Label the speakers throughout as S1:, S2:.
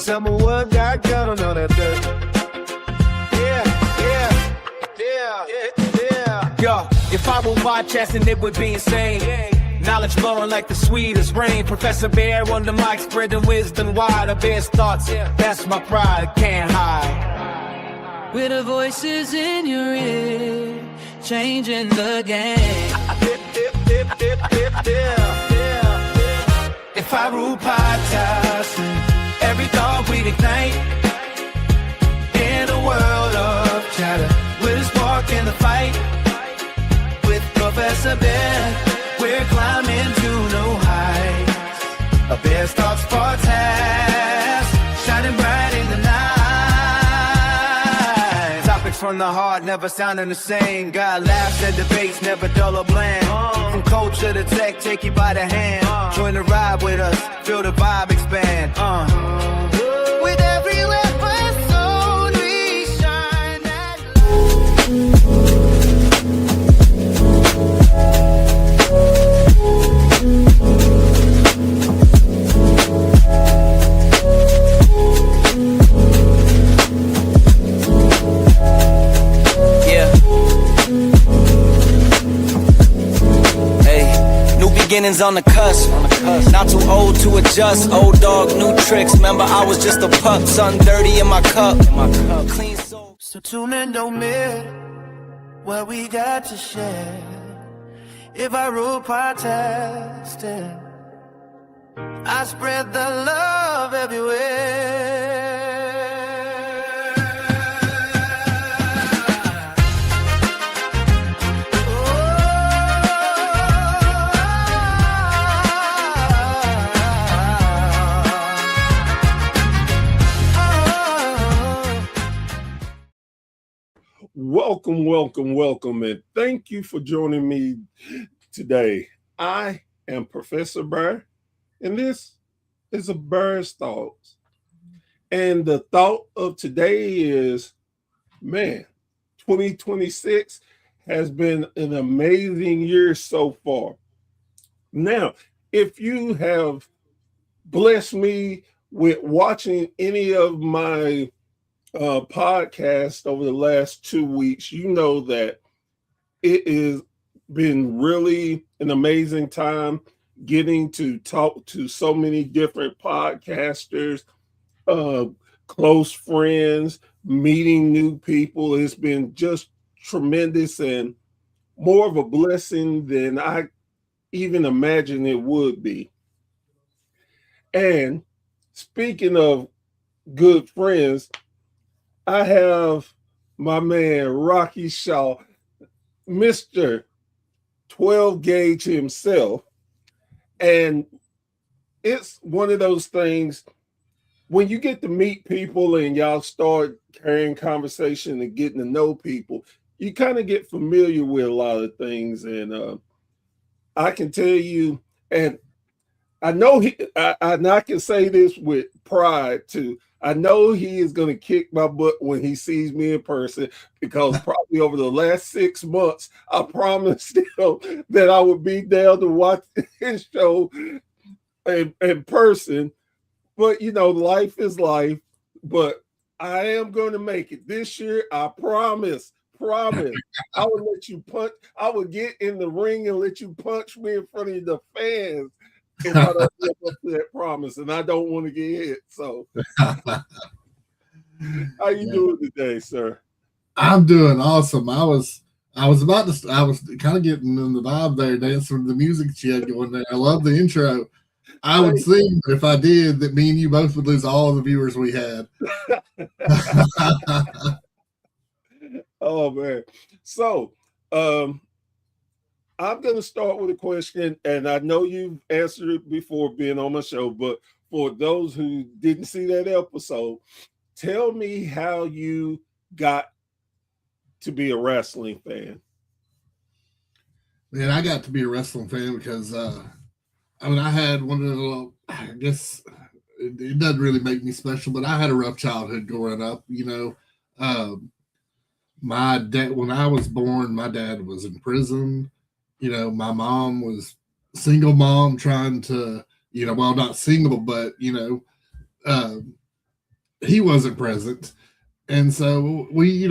S1: tell me what got going on that dirt.
S2: Yo, if I were podcasting, it would be insane. Knowledge flowing like the sweetest rain. Professor Bear on the mic, spreading wisdom wide. Of his thoughts, that's my pride, can't hide.
S3: With the voices in your ear, changing the game.
S2: If I rule podcasting, every thought we'd ignite. In a world of chatter, we'll spark in the fight. With Professor Bear, we're climbing to new heights. A Bear's thoughts podcast, shining bright in the night. Topics from the heart, never sounding the same. Got laughs and debates, never dull or bland. From culture to tech, take you by the hand. Join the ride with us, feel the vibe expand. With every episode, we shine that beginnings on the cusp. Not too old to adjust. Old dog, new tricks. Remember, I was just a pup. Something dirty in my cup. Clean soul.
S1: So tune in, don't miss what we got to share. If I rule podcasting, I spread the love everywhere.
S4: Welcome, and thank you for joining me today. I am Professor Burr, and this is a Burr's Thoughts. And the thought of today is, man, 2026 has been an amazing year so far. Now, if you have blessed me with watching any of my podcast over the last 2 weeks, you know that it has been really an amazing time getting to talk to so many different podcasters, close friends, meeting new people. It's been just tremendous and more of a blessing than I even imagined it would be. And speaking of good friends, I have my man, Rocky Shaw, Mr. 12 gauge himself. And it's one of those things when you get to meet people and y'all start carrying conversation and getting to know people, you kind of get familiar with a lot of things. And I can tell you, and I know I can say this with pride too. I know he is going to kick my butt when he sees me in person, because probably over the last 6 months, I promised him that I would be down to watch his show in person. But, you know, life is life. But I am going to make it this year. I promise. I would let you punch. I would get in the ring and let you punch me in front of the fans if I don't live up to that promise, and I don't want to get hit. So, how you doing today, sir?
S5: I'm doing awesome. I was kind of getting in the vibe there, dancing with the music she had going there. I love the intro. I would sing, but if I did, that me and you both would lose all the viewers we had.
S4: Oh man. So, I'm going to start with a question, and I know you've answered it before being on my show, but for those who didn't see that episode, tell me how you got to be a wrestling fan.
S5: Man, I got to be a wrestling fan because, I had one of the, I guess it doesn't really make me special, but I had a rough childhood growing up, you know. My dad, when I was born, my dad was in prison. You know, my mom was single mom trying to, you know, well, not single, but, you know, he wasn't present. And so we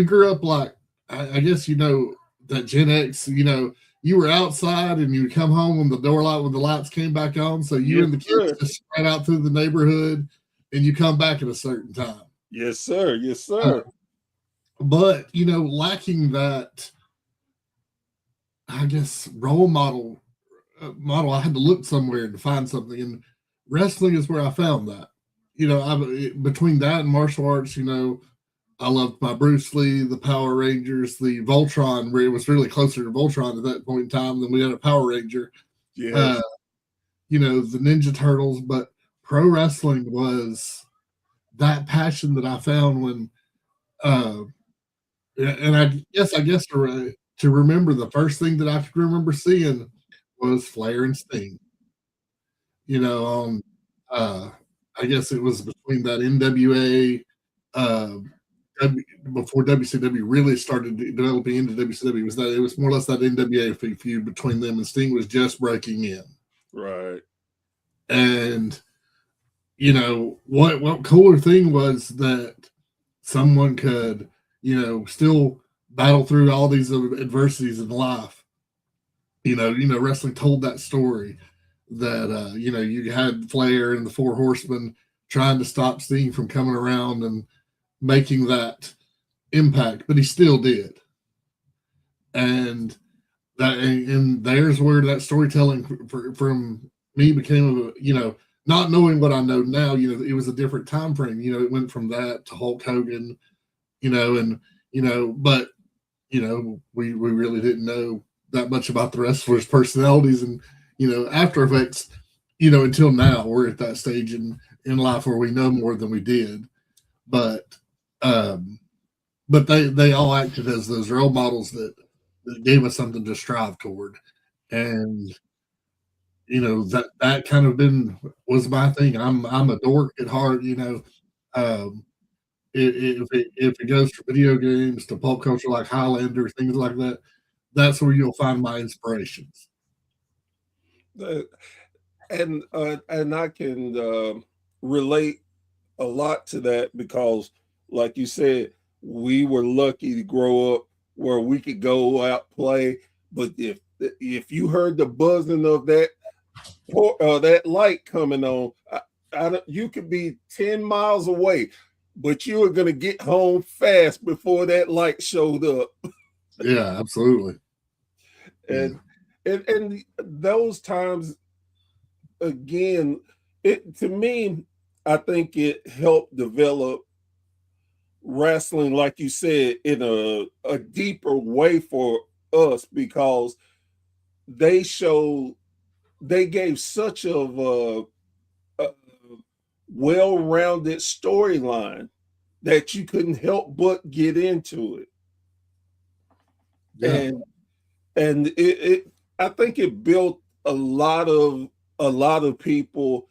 S5: grew up like, I guess, that Gen X, you were outside and you would come home when the lights came back on. So you
S4: Yes,
S5: and the kids
S4: sir.
S5: just spread out through the neighborhood and you come back at a certain time.
S4: Yes, sir. Yes, sir.
S5: But, lacking that, I guess, role model, I had to look somewhere to find something. And wrestling is where I found that. Between that and martial arts, I loved my Bruce Lee, the Power Rangers, the Voltron, where it was really closer to Voltron at that point in time than we had a Power Ranger.
S4: Yes.
S5: The Ninja Turtles, but pro wrestling was that passion that I found when, and I guess to remember, the first thing that I could remember seeing was Flair and Sting. I guess it was between that NWA, before WCW really started developing into WCW. It was more or less that NWA feud between them, and Sting was just breaking in.
S4: Right.
S5: And what cooler thing was that someone could still battle through all these adversities in life. Wrestling told that story that you had Flair and the Four Horsemen trying to stop Sting from coming around and making that impact, but he still did. And there's where that storytelling from me became, not knowing what I know now, it was a different time frame. It went from that to Hulk Hogan, but we really didn't know that much about the wrestlers' personalities and after effects, until now. We're at that stage in life where we know more than we did, but they all acted as those role models that gave us something to strive toward. And that kind of was my thing. I'm a dork at heart. If it goes from video games to pop culture like Highlander, things like that, that's where you'll find my inspirations.
S4: And I can relate a lot to that because, like you said, we were lucky to grow up where we could go out play. But if you heard the buzzing of that light coming on, you could be 10 miles away, but you were going to get home fast before that light showed up.
S5: Yeah, absolutely.
S4: And those times, again, to me, I think it helped develop wrestling, like you said, in a deeper way for us because they gave such of a well-rounded storyline that you couldn't help but get into it.
S5: Yeah.
S4: And I think it built a lot of people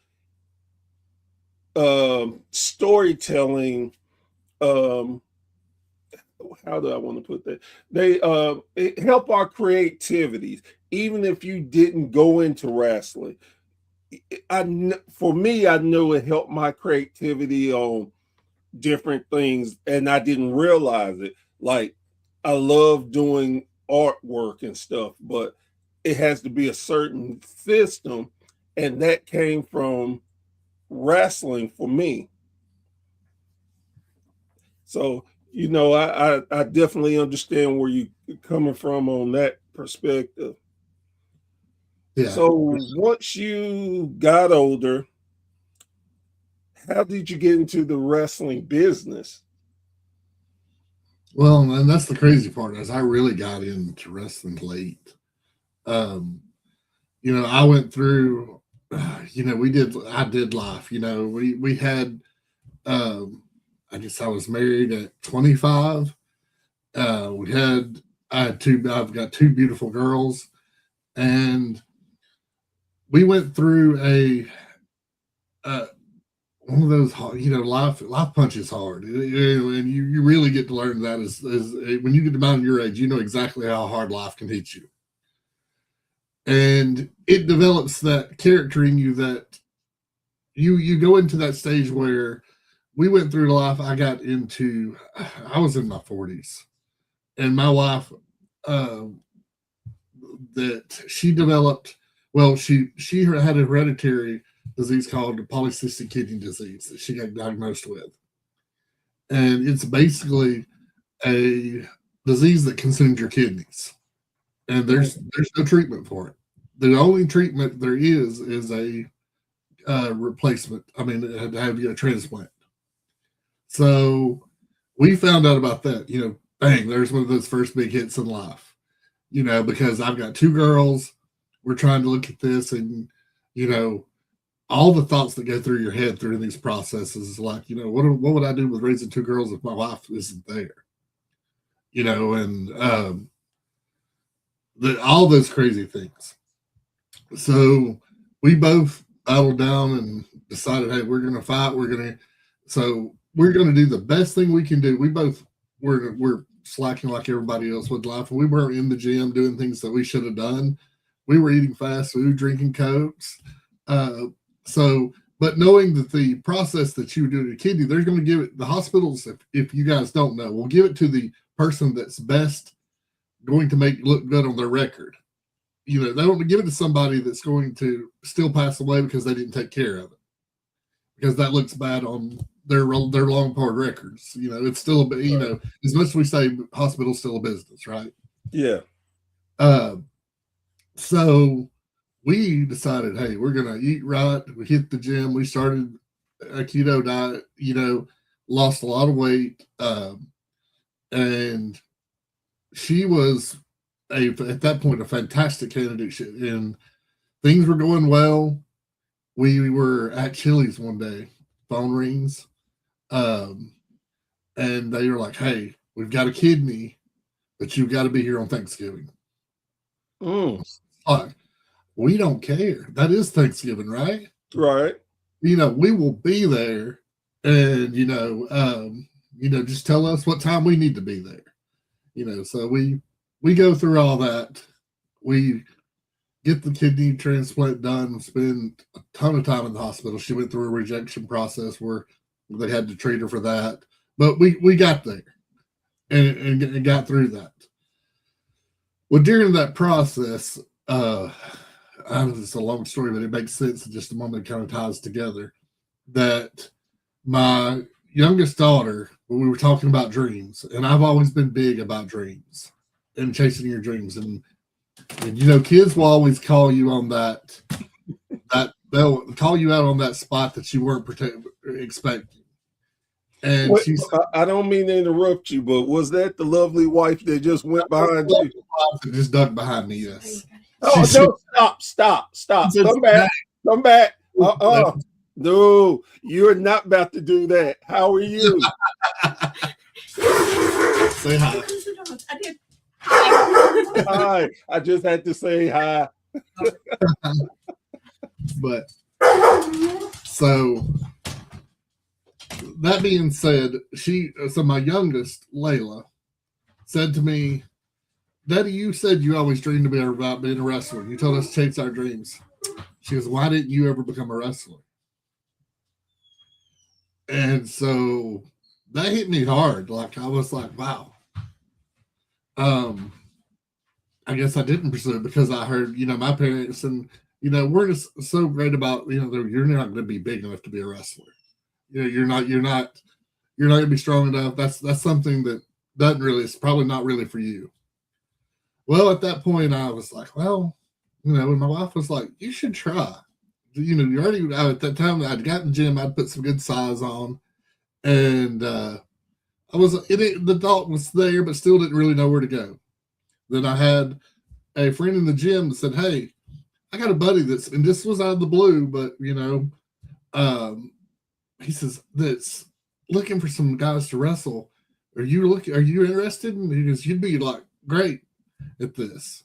S4: storytelling. How do I want to put that? It help our creativities, even if you didn't go into wrestling. For me, I know it helped my creativity on different things, and I didn't realize it. Like, I love doing artwork and stuff, but it has to be a certain system, and that came from wrestling for me. So, I definitely understand where you're coming from on that perspective.
S5: Yeah.
S4: So once you got older, how did you get into the wrestling business?
S5: Well, and that's the crazy part is I really got into wrestling late. I went through, I did life, we had, I guess I was married at 25. I've got two beautiful girls, and we went through one of those, life punches hard, and you really get to learn that as when you get about your age, you know exactly how hard life can hit you, and it develops that character in you that you go into that stage where we went through life. I was in my 40s, and my wife, uh, that she developed, well, she had a hereditary disease called polycystic kidney disease that she got diagnosed with. And it's basically a disease that consumes your kidneys. And there's no treatment for it. The only treatment there is a replacement. I mean, it had to have you a transplant. So we found out about that. Bang, there's one of those first big hits in life. Because I've got two girls. We're trying to look at this, and all the thoughts that go through your head through these processes is like, what would I do with raising two girls if my wife isn't there? And all those crazy things. So we both battled down and decided, hey, we're going to fight. We're going to do the best thing we can do. We both we're slacking like everybody else with life. We weren't in the gym doing things that we should have done. We were eating fast food, drinking Cokes. But knowing that the process that you do to kidney, they're going to give it, the hospitals, if you guys don't know, will give it to the person that's best going to make it look good on their record. They don't give it to somebody that's going to still pass away because they didn't take care of it, because that looks bad on their long hard records. It's still as much as we say hospital's still a business, right?
S4: Yeah.
S5: So we decided, hey, we're going to eat right. We hit the gym. We started a keto diet, lost a lot of weight. And she was at that point, a fantastic candidate, and things were going well. We were at Chili's one day, phone rings. And they were like, hey, we've got a kidney, but you've got to be here on Thanksgiving. Like, we don't care. That is Thanksgiving, right?
S4: Right.
S5: We will be there, and just tell us what time we need to be there. So we go through all that. We get the kidney transplant done, spend a ton of time in the hospital. She went through a rejection process where they had to treat her for that. But we got there and got through that. Well, during that process, it's a long story, but it makes sense in just a moment. It kind of ties together that my youngest daughter, when we were talking about dreams, and I've always been big about dreams and chasing your dreams, and kids will always call you on that they'll call you out on that spot that you weren't expecting. And
S4: I don't mean to interrupt you, but was that the lovely wife that just went behind you?
S5: That just dug behind me, yes.
S4: Oh, no, stop. Come back. No, you're not about to do that. How are you?
S5: Say hi.
S6: I did.
S4: Hi. I just had to say hi.
S5: But so that being said, my youngest, Layla, said to me, Daddy, you said you always dreamed about being a wrestler. You told us to chase our dreams. She goes, why didn't you ever become a wrestler? And so that hit me hard. Like, I was like, wow. I guess I didn't pursue it because I heard, my parents and, we're just so great about, you're not going to be big enough to be a wrestler. You're not going to be strong enough. That's something that it's probably not really for you. Well, at that point, I was like, well, when my wife was like, you should try. You already, at that time, I'd got in the gym, I'd put some good size on. And the thought was there, but still didn't really know where to go. Then I had a friend in the gym that said, hey, I got a buddy and this was out of the blue, but, he says, that's looking for some guys to wrestle. Are you interested? And he goes, you'd be like great at this.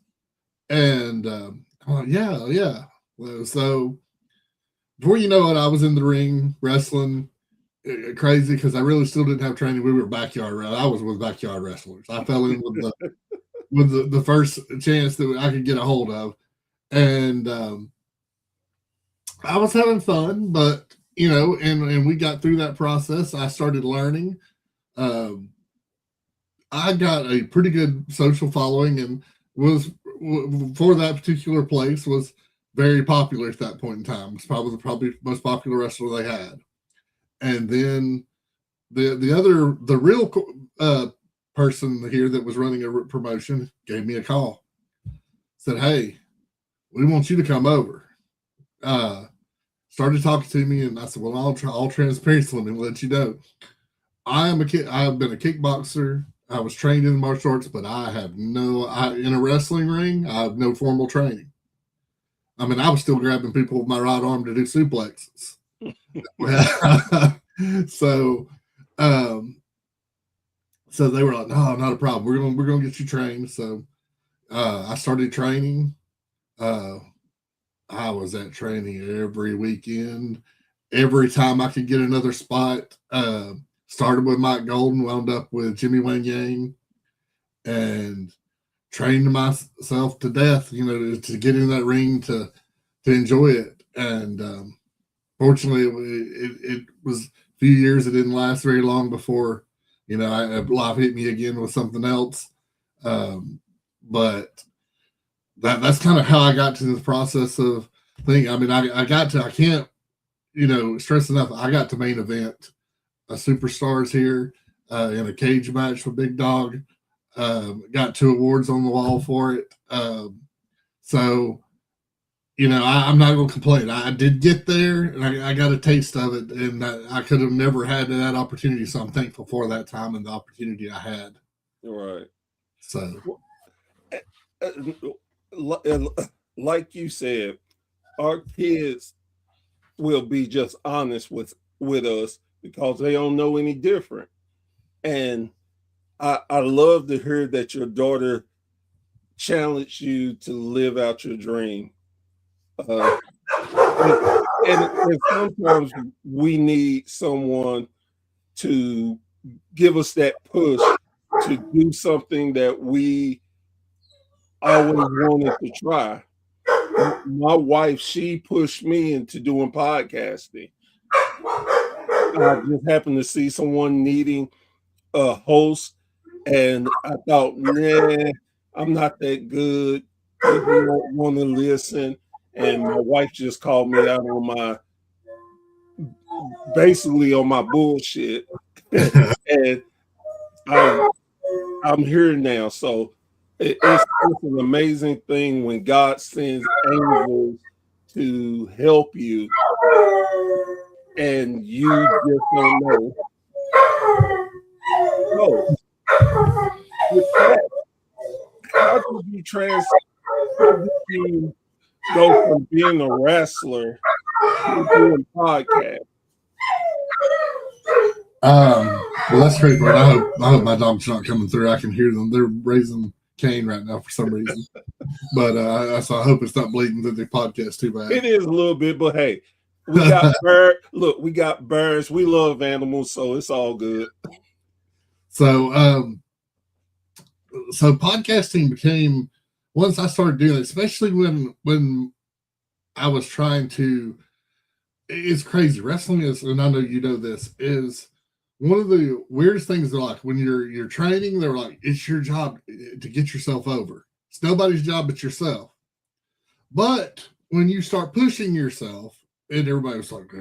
S5: And I'm like, yeah. Well, so before you know it, I was in the ring wrestling crazy because I really still didn't have training. We were I was with backyard wrestlers. I fell in with the first chance that I could get a hold of. And I was having fun, but you know, and we got through that process. I started learning. I got a pretty good social following, and was for that particular place was very popular at that point in time. It's probably the most popular wrestler they had. And then the real person here that was running a promotion gave me a call, said, "Hey, we want you to come over." Started talking to me, and I said, "Well, all transparency, let me let you know, I've been a kickboxer. I was trained in martial arts, but in a wrestling ring, I have no formal training. I mean, I was still grabbing people with my right arm to do suplexes." So, so they were like, "No, not a problem. We're gonna get you trained." So, I started training. I was at training every weekend, every time I could get another spot. Started with Mike Golden, wound up with Jimmy Wang Yang, and trained myself to death, you know, to get in that ring to enjoy it. And fortunately, it was a few years. It didn't last very long before, you know, life hit me again with something else. But that's kind of how I got to the process of thinking. I mean, I can't, you know, stress enough. I got to main event a Superstars here in a cage match with Big Dog. Got 2 awards on the wall for it. So, you know, I'm not going to complain. I did get there, and I got a taste of it, and I could have never had that opportunity. So I'm thankful for that time and the opportunity I had.
S4: Right.
S5: So,
S4: like you said, our kids will be just honest with us because they don't know any different. And I love to hear that your daughter challenged you to live out your dream. And sometimes we need someone to give us that push to do something that we always wanted to try. My wife, she pushed me into doing podcasting. I just happened to see someone needing a host, and I thought, nah, I'm not that good. People don't want to listen. And my wife just called me out on basically on my bullshit. And I'm here now. So it's an amazing thing when God sends angels to help you, and you just don't know. So, with that, how did you go from being a wrestler to doing podcast?
S5: Well, that's great, Brett. I hope my dog's not coming through. I can hear them. They're raising Cain right now for some reason. But so I hope it's not bleeding through the podcast too bad.
S4: It is a little bit, but hey, we got birds. Look, we got birds. We love animals, so it's all good.
S5: So, so podcasting became, once I started doing it, especially when I was trying to. It's crazy. Wrestling is, and I know you know this, is one of the weirdest things. They're like, when you're training, they're like, it's your job to get yourself over. It's nobody's job but yourself. But when you start pushing yourself, and everybody was like,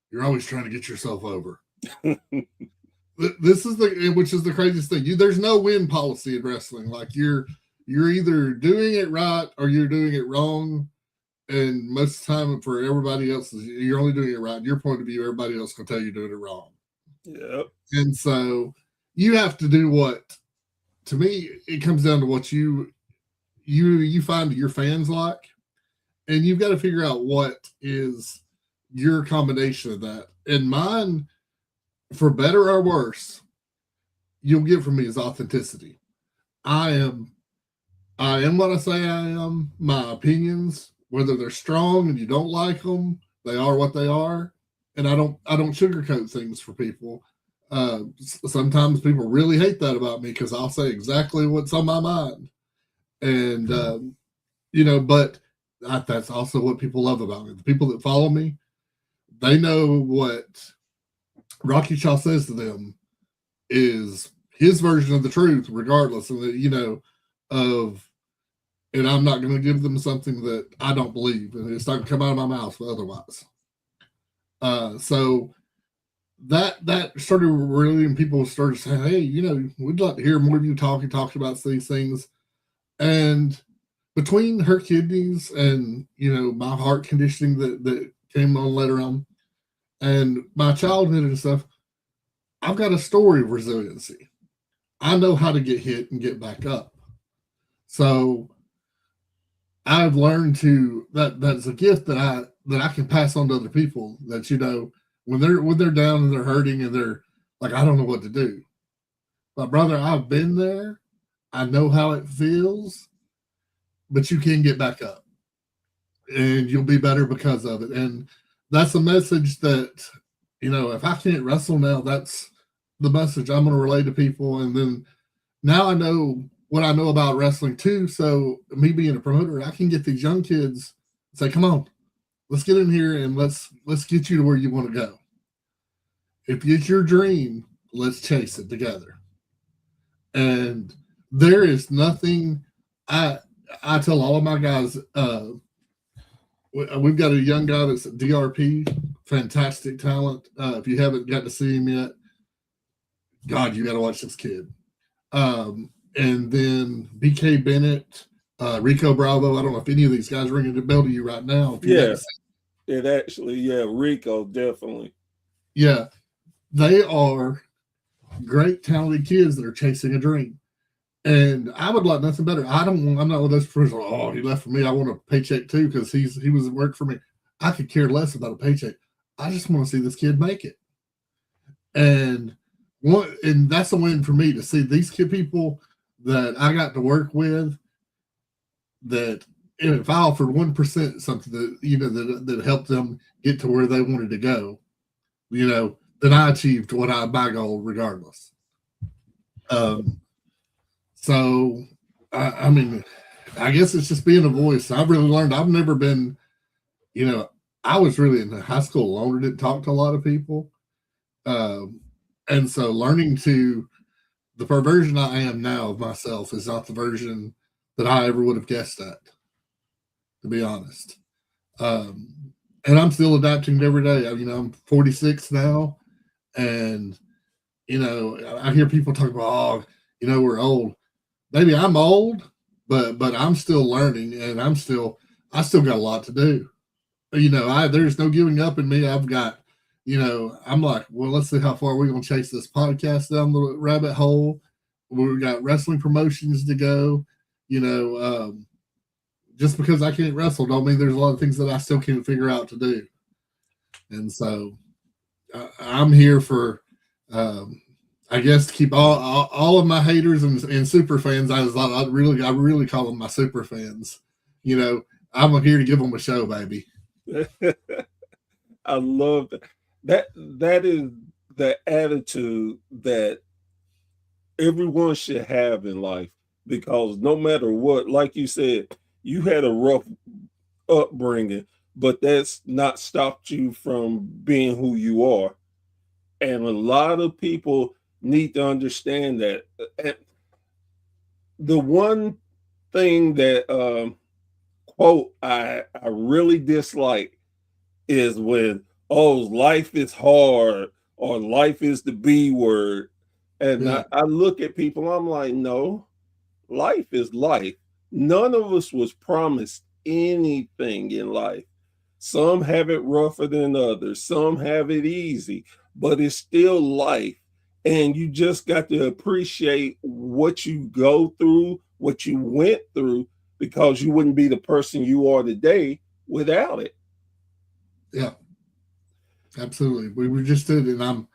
S5: you're always trying to get yourself over. This is which is the craziest thing. There's no win policy in wrestling. Like you're either doing it right or you're doing it wrong. And most of the time, for everybody else, you're only doing it right. In your point of view, everybody else can tell you doing it wrong.
S4: Yep.
S5: And so you have to do what, to me, it comes down to what you find your fans like, and you've got to figure out what is your combination of that. And mine, for better or worse, you'll get from me is authenticity. I am what I say I am. My opinions, whether they're strong and you don't like them, they are what they are. And I don't sugarcoat things for people. Sometimes people really hate that about me because I'll say exactly what's on my mind. And, you know, but that's also what people love about me. The people that follow me, they know what Rocky Shaw says to them is his version of the truth, regardless of and I'm not going to give them something that I don't believe, and it's not going to come out of my mouth otherwise. So that started really, and people started saying, "Hey, we'd like to hear more of you talk about these things." And between her kidneys and my heart conditioning that came on later on, and my childhood and stuff, I've got a story of resiliency. I know how to get hit and get back up. So I've learned that's a gift that I can pass on to other people, that when they're down and they're hurting and they're like, I don't know what to do. But brother, I've been there. I know how it feels, but you can get back up and you'll be better because of it. And that's a message that, if I can't wrestle now, that's the message I'm going to relay to people. And then now I know what I know about wrestling too. So me being a promoter, I can get these young kids and say, come on, let's get in here and let's get you to where you want to go. If it's your dream, let's chase it together. And there is nothing, I tell all of my guys, we've got a young guy that's at DRP, fantastic talent. If you haven't got to see him yet, God, you got to watch this kid. And then BK Bennett, Rico Bravo. I don't know if any of these guys are ringing the bell to you right now.
S4: Rico, definitely.
S5: Yeah, they are great, talented kids that are chasing a dream. And I would like nothing better. I'm not with those friends. Oh, he left for me. I want a paycheck too because he was at work for me. I could care less about a paycheck. I just want to see this kid make it. And that's a win for me to see these people that I got to work with, that if I offered 1% something that helped them get to where they wanted to go, then I achieved my goal regardless. So I mean, I guess it's just being a voice. I've really learned. I've never been, I was really in high school alone and didn't talk to a lot of people. And so learning the version I am now of myself is not the version that I ever would have guessed at, to be honest. And I'm still adapting every day. I'm 46 now, and I hear people talk about, we're old. Maybe I'm old, but I'm still learning, and I still got a lot to do. There's no giving up in me. I've got, I'm like, well, let's see how far we're going to chase this podcast down the rabbit hole. We've got wrestling promotions to go. Just because I can't wrestle don't mean there's a lot of things that I still can't figure out to do. And so I'm here for, I guess, to keep all of my haters and super fans. I really call them my super fans. I'm here to give them a show, baby.
S4: I love that. That is the attitude that everyone should have in life, because no matter what, like you said, you had a rough upbringing, but that's not stopped you from being who you are. And a lot of people need to understand that. And the one thing that quote I really dislike is when, life is hard, or life is the B word. And
S5: Yeah.
S4: I look at people, I'm like, no, life is life. None of us was promised anything in life. Some have it rougher than others. Some have it easy, but it's still life. And you just got to appreciate what you go through, what you went through, because you wouldn't be the person you are today without it.
S5: Yeah, absolutely. We just did, and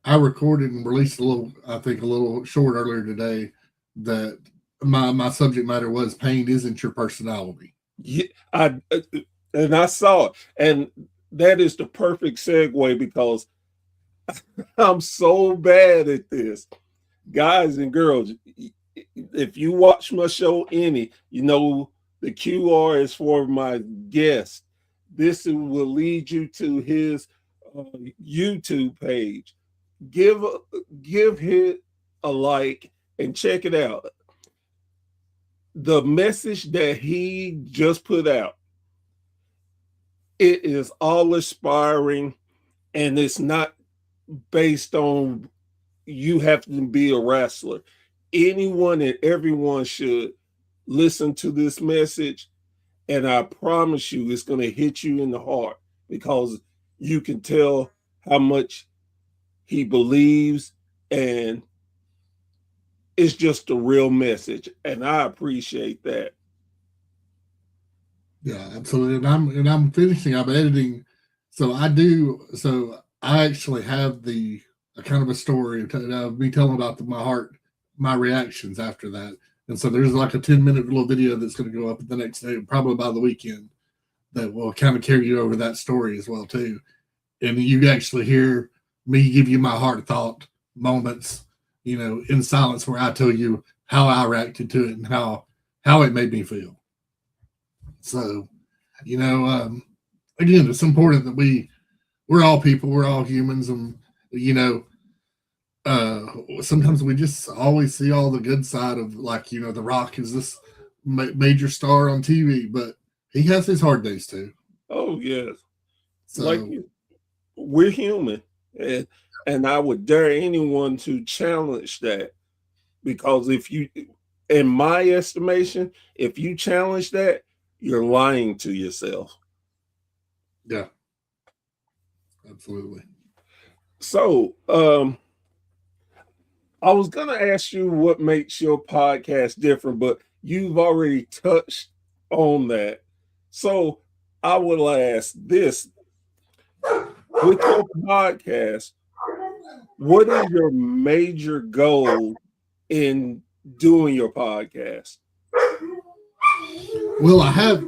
S5: I recorded and released a little short earlier today that my subject matter was pain isn't your personality.
S4: Yeah, I saw it, and that is the perfect segue, because I'm so bad at this. Guys and girls, if you watch my show any, the QR is for my guest. This will lead you to his YouTube page. Give it a like and check it out. The message that he just put out, it is all inspiring, and it's not based on you have to be a wrestler. Anyone and everyone should listen to this message, and I promise you it's going to hit you in the heart, because you can tell how much he believes, and it's just a real message, and I appreciate that.
S5: Yeah, absolutely. And I'm finishing. I'm editing. So I actually have a kind of a story of me telling about my reactions after that. And so there's like a 10-minute little video that's going to go up the next day, probably by the weekend, that will kind of carry you over that story as well too. And you actually hear me give you my heart thought moments, in silence, where I tell you how I reacted to it and how it made me feel. So, again, it's important that we're all people, we're all humans, and sometimes we just always see all the good side of, like, The Rock is this major star on TV, but he has his hard days too.
S4: Oh yes,
S5: So
S4: we're human, and I would dare anyone to challenge that, because in my estimation, if you challenge that, you're lying to yourself.
S5: yeah, absolutely.
S4: So, I was going to ask you what makes your podcast different, but you've already touched on that. So, I will ask this: with your podcast, what is your major goal in doing your podcast?
S5: Well, I've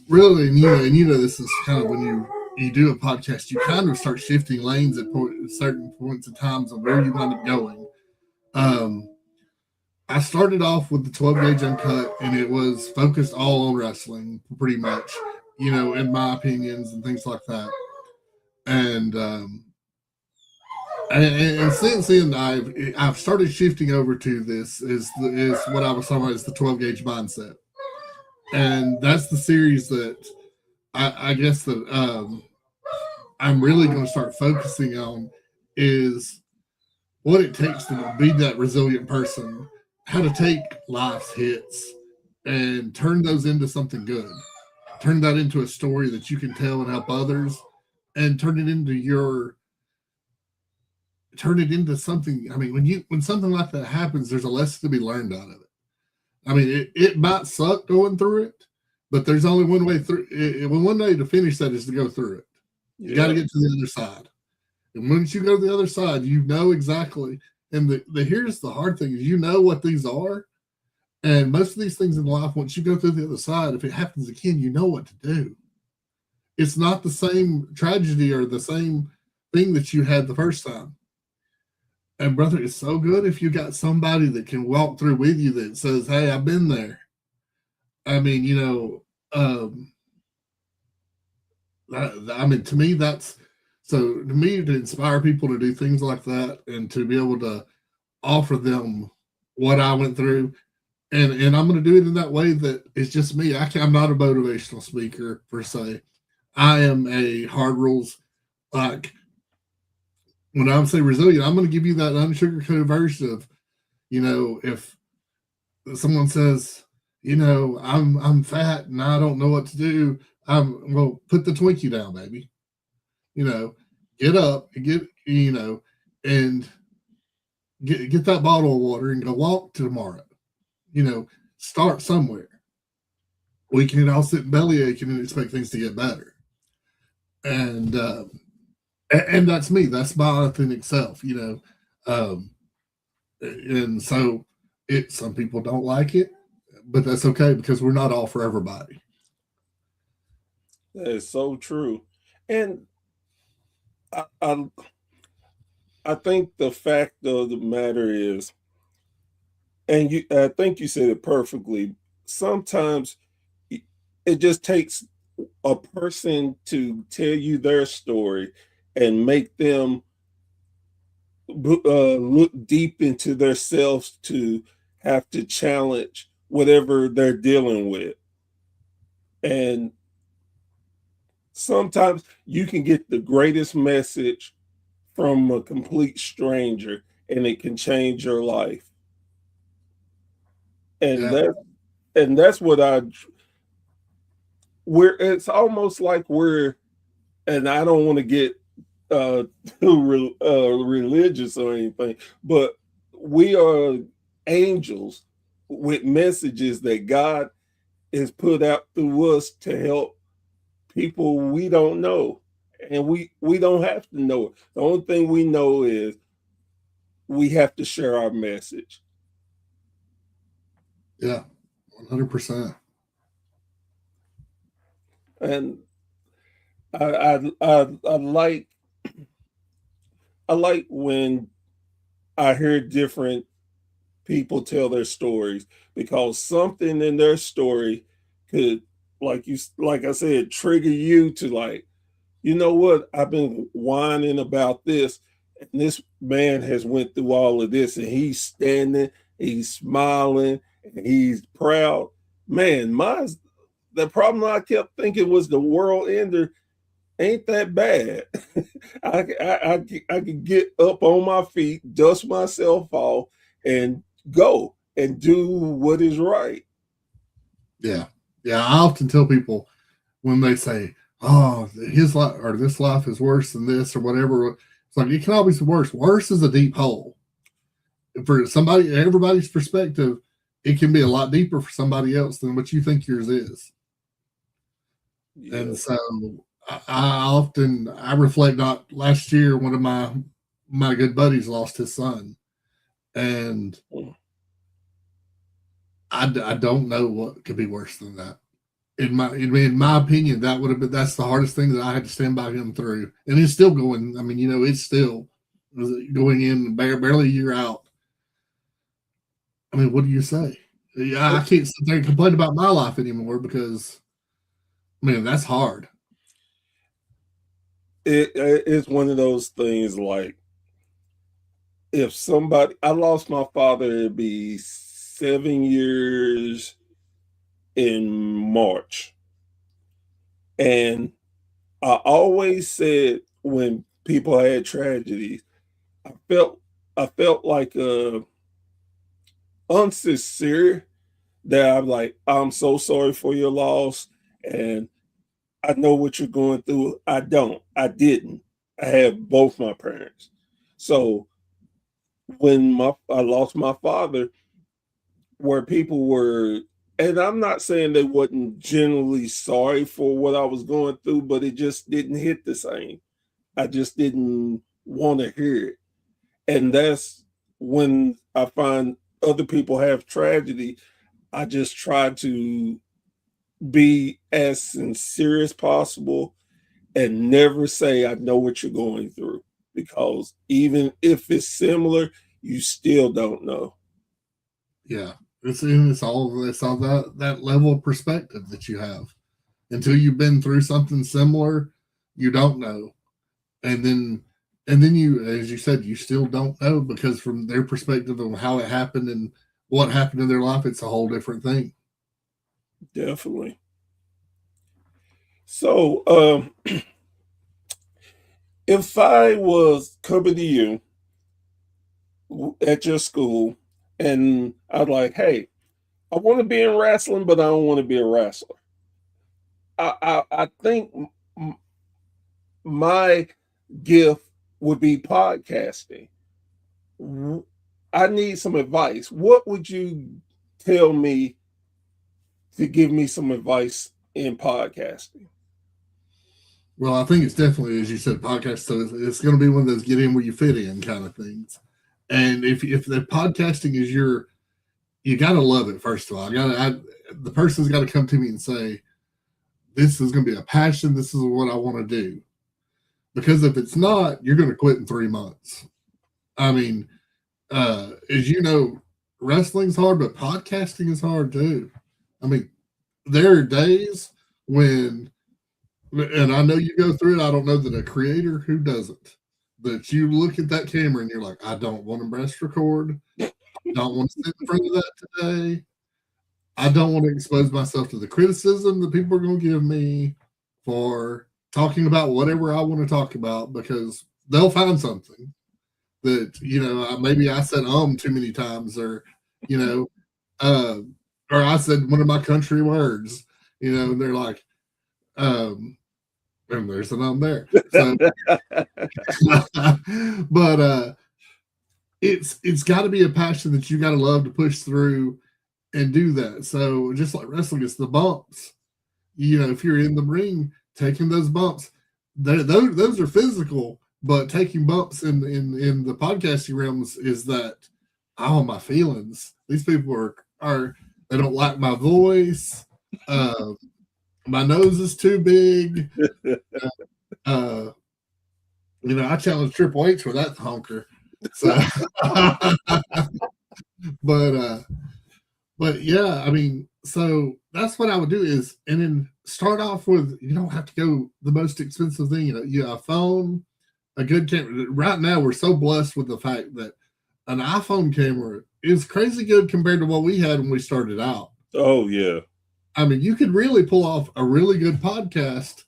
S5: really, this is kind of when you do a podcast, you kind of start shifting lanes at certain points in times of where you wind up going. I started off with the 12 gauge uncut, and it was focused all on wrestling, pretty much, in my opinions and things like that. And since then, I've started shifting over to this is what I was talking about, is the 12 gauge mindset, and that's the series that I guess that I'm really going to start focusing on, is what it takes to be that resilient person, how to take life's hits and turn those into something good, turn that into a story that you can tell and help others, and turn it into something. I mean, when something like that happens, there's a lesson to be learned out of it. I mean, it might suck going through it, but there's only one way through it. One way to finish that is to go through it. You got to get to the other side. And once you go to the other side, you know exactly. And here's the hard thing: is you know what these are. And most of these things in life, once you go through the other side, if it happens again, you know what to do. It's not the same tragedy or the same thing that you had the first time. And brother, it's so good if you got somebody that can walk through with you that says, "Hey, I've been there." I mean, to me, to inspire people to do things like that and to be able to offer them what I went through. And I'm going to do it in that way that it's just me. I'm not a motivational speaker per se. I am a hard rules. Like, when I say resilient, I'm going to give you that unsugarcoated version of, if someone says, I'm fat and I don't know what to do, well, put the Twinkie down, baby. Get up and and get that bottle of water and go walk tomorrow. Start somewhere. We can all sit belly aching and expect things to get better. And that's me. That's my authentic self, and so some people don't like it, but that's okay, because we're not all for everybody.
S4: That is so true. And I think the fact of the matter is, and I think you said it perfectly, sometimes it just takes a person to tell you their story, and make them look deep into themselves to have to challenge whatever they're dealing with. And sometimes you can get the greatest message from a complete stranger and it can change your life. And
S5: Yeah.
S4: that's what it's almost like and I don't want to get too religious or anything, but we are angels with messages that God has put out through us to help people we don't know, and we don't have to know it. The only thing we know is we have to share our message.
S5: Yeah, 100%.
S4: And I like when I hear different people tell their stories, because something in their story could, like I said, trigger you to, like, you know what, I've been whining about this, and this man has went through all of this, and he's standing, he's smiling, and he's proud. Man, the problem I kept thinking was the world ender ain't that bad. I could get up on my feet, dust myself off, and go and do what is right.
S5: Yeah. Yeah. I often tell people when they say, oh, his life or this life is worse than this or whatever, it's like, it can always be worse. Worse is a deep hole. For everybody's perspective, it can be a lot deeper for somebody else than what you think yours is. Yeah. And so I reflect on last year, one of my good buddies lost his son. And I don't know what could be worse than that. In my opinion, that's the hardest thing that I had to stand by him through, and it's still going. I mean, it's still going in barely a year out. I mean, what do you say? I can't sit there and complain about my life anymore because, man, that's hard.
S4: It's one of those things, like, I lost my father, it'd be 7 years in March. And I always said, when people had tragedies, I felt like unsincere, that I'm like, I'm so sorry for your loss, and I know what you're going through. I didn't. I have both my parents. So when I lost my father, where people were, and I'm not saying they wasn't generally sorry for what I was going through, but it just didn't hit the same. I just didn't want to hear it. And that's when I find other people have tragedy, I just try to be as sincere as possible and never say I know what you're going through, because even if it's similar, you still don't know.
S5: Yeah, it's all that level of perspective that you have. Until you've been through something similar, you don't know, and then you, as you said, you still don't know, because from their perspective of how it happened and what happened in their life, it's a whole different thing.
S4: Definitely. So, if I was coming to you at your school and I'd like, hey, I want to be in wrestling, but I don't want to be a wrestler. I think my gift would be podcasting. I need some advice. What would you tell me to give me some advice in podcasting?
S5: Well, I think it's definitely, as you said, podcast. So it's going to be one of those get in where you fit in kind of things. And if the podcasting is you got to love it. First of all, the person's got to come to me and say, this is going to be a passion. This is what I want to do. Because if it's not, you're going to quit in 3 months. I mean, as you know, wrestling's hard, but podcasting is hard too. I mean, there are days when and I know you go through it. I don't know that a creator who doesn't. That you look at that camera and you're like, I don't want to press record. I don't want to sit in front of that today. I don't want to expose myself to the criticism that people are going to give me for talking about whatever I want to talk about, because they'll find something that, maybe I said too many times, or, or I said one of my country words, and they're like, and there's an there. So, but it's got to be a passion that you got to love to push through and do that. So just like wrestling, it's the bumps. If you're in the ring, taking those bumps, those are physical, but taking bumps in the podcasting realms is that, my feelings. These people are they don't like my voice. My nose is too big. I challenged Triple H with that honker. So, but yeah, I mean, so that's what I would do is, and then start off with, you don't have to go the most expensive thing, a phone, a good camera. Right now, we're so blessed with the fact that an iPhone camera is crazy good compared to what we had when we started out.
S4: Oh, yeah.
S5: I mean, you could really pull off a really good podcast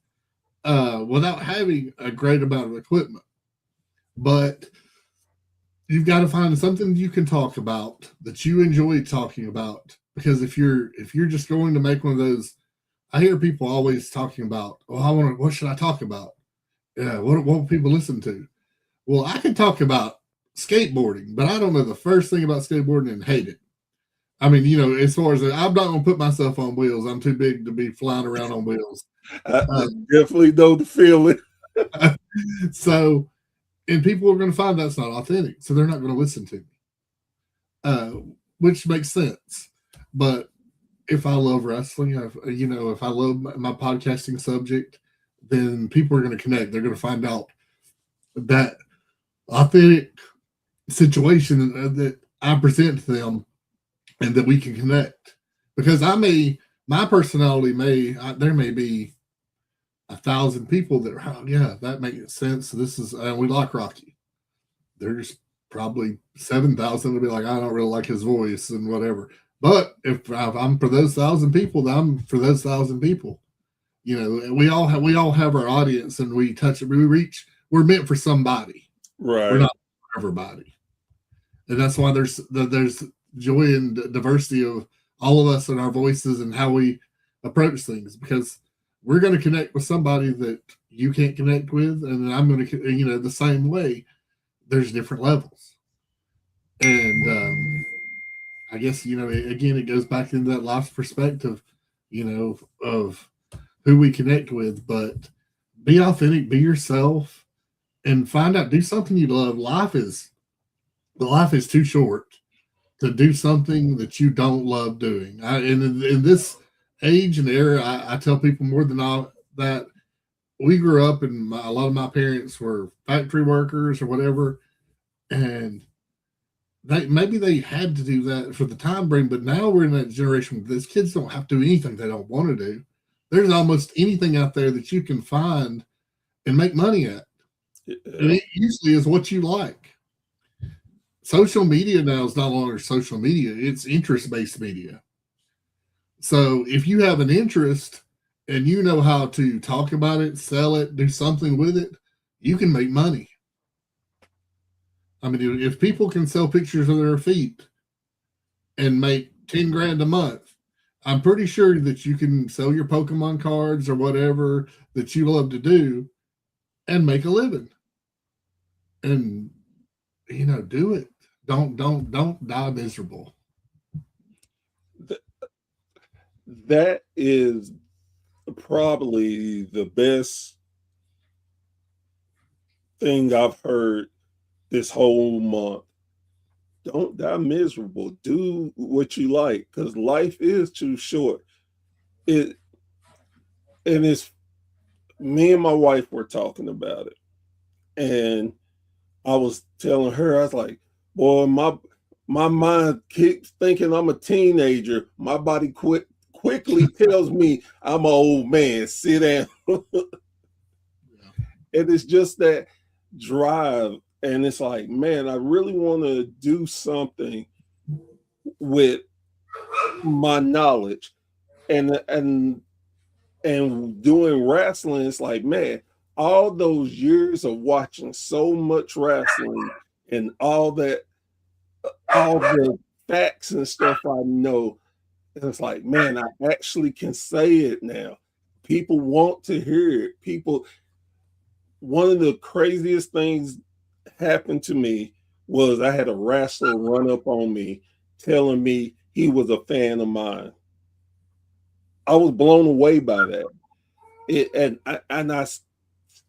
S5: without having a great amount of equipment. But you've got to find something you can talk about that you enjoy talking about. Because if you're just going to make one of those, I hear people always talking about, what should I talk about? Yeah, what will people listen to? Well, I can talk about skateboarding, but I don't know the first thing about skateboarding and hate it. I mean, as far as I'm not going to put myself on wheels. I'm too big to be flying around on wheels.
S4: I definitely know the feeling.
S5: So, and people are going to find that's not authentic, so they're not going to listen to me, which makes sense. But if I love wrestling, if I love my podcasting subject, then people are going to connect. They're going to find out that authentic situation that I present to them, and that we can connect. Because my personality there may be 1,000 people that, that makes sense. This is, we like Rocky. There's probably 7,000 will be like, I don't really like his voice and whatever. But if I'm for those 1,000 people, then I'm for those 1,000 people. We all have our audience, and we touch it. We're meant for somebody.
S4: Right.
S5: We're not for everybody. And that's why there's joy and diversity of all of us and our voices and how we approach things, because we're going to connect with somebody that you can't connect with, and I'm going to, the same way. There's different levels, and I guess again, it goes back into that life perspective, of who we connect with. But be authentic, be yourself, and find out, do something you love. Life is too short to do something that you don't love doing. In this age and era, I tell people more than all that we grew up, and a lot of my parents were factory workers or whatever, and maybe they had to do that for the time being. But now we're in that generation where these kids don't have to do anything they don't want to do. There's almost anything out there that you can find and make money at, and it usually is what you like. Social media now is no longer social media. It's interest-based media. So if you have an interest and you know how to talk about it, sell it, do something with it, you can make money. I mean, if people can sell pictures of their feet and make 10 grand a month, I'm pretty sure that you can sell your Pokemon cards or whatever that you love to do and make a living. And, do it. Don't die miserable.
S4: That is probably the best thing I've heard this whole month. Don't die miserable. Do what you like, because life is too short. It's me and my wife were talking about it, and I was telling her, I was like, boy, my mind keeps thinking I'm a teenager. My body quickly tells me I'm an old man. Sit down. And it's just that drive. And it's like, man, I really want to do something with my knowledge. And doing wrestling, it's like, man, all those years of watching so much wrestling and all the facts and stuff I know, it's like, man, I actually can say it now. People want to hear it. One of the craziest things happened to me was I had a wrestler run up on me telling me he was a fan of mine. I was blown away by that. I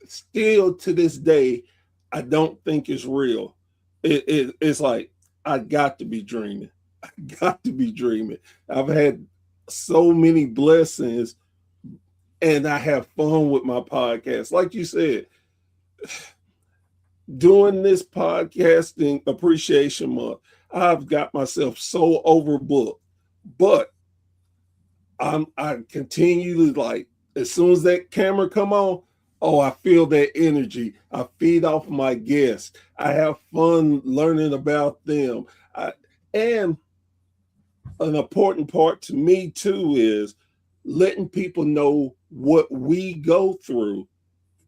S4: still to this day, I don't think it's real. It's like, I got to be dreaming. I got to be dreaming. I've had so many blessings and I have fun with my podcast. Like you said, doing this podcasting appreciation month, I've got myself so overbooked, but I continue to, like, as soon as that camera come on, oh, I feel that energy. I feed off of my guests. I have fun learning about them. And an important part to me too is letting people know what we go through